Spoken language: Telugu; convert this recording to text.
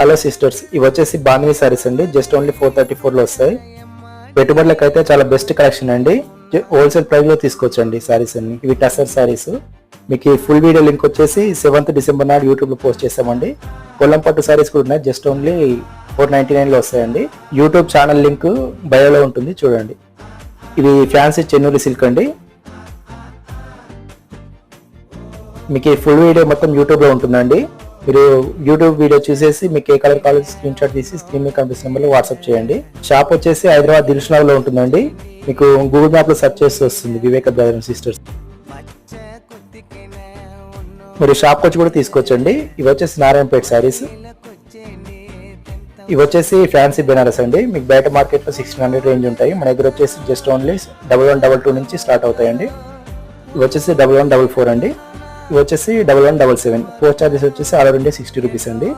హలో సిస్టర్స్, ఇవి వచ్చేసి బాందిని సారీస్ అండి. జస్ట్ ఓన్లీ 434లో వస్తాయి. పెట్టుబడులకు అయితే చాలా బెస్ట్ కలెక్షన్ అండి. హోల్సేల్ ప్రైస్ లో తీసుకోవచ్చండి సారీస్ అన్ని. ఇవి టసర్ సారీస్. మీకు ఫుల్ వీడియో లింక్ వచ్చేసి 7th డిసెంబర్ నాడు యూట్యూబ్ లో పోస్ట్ చేస్తామండి. కొల్లం పట్టు సారీస్ కూడా ఉన్నాయి. జస్ట్ ఓన్లీ 499లో వస్తాయండి. యూట్యూబ్ ఛానల్ లింక్ బయోలో ఉంటుంది, చూడండి. ఇవి ఫ్యాన్సీ చెన్నూరి సిల్క్ అండి. మీకు ఫుల్ వీడియో మొత్తం యూట్యూబ్ లో ఉంటుందండి. మీరు యూట్యూబ్ వీడియో చూసేసి మీకు ఏ కలర్ కావాలి స్క్రీన్ షాట్ తీసి స్క్రీన్ మీద కనిపిస్తున్న నెంబర్లో వాట్సాప్ చేయండి. షాప్ వచ్చేసి హైదరాబాద్ దిల్షుఖ్నగర్లో ఉంటుందండి. మీకు గూగుల్ మ్యాప్ లో సెర్చ్ చేసి వస్తుంది వివేక బ్రదర్ అండ్ సిస్టర్స్. మీరు షాప్కి వచ్చి కూడా తీసుకోవచ్చండి. ఇవి వచ్చేసి నారాయణపేట శారీస్. ఇవి వచ్చేసి ఫ్యాన్సీ బెనారస్ అండి. మీకు బయట మార్కెట్లో 1600 రేంజ్ ఉంటాయి. మన దగ్గర వచ్చేసి జస్ట్ ఓన్లీ 1122 నుంచి స్టార్ట్ అవుతాయండి. ఇవి వచ్చేసి 1144 అండి. ఇవి వచ్చేసి 1177. పోస్ట్ చార్జెస్ వచ్చేసి ఆల్ ఓవర్ ఇండియా 60 రూపీస్ అండి.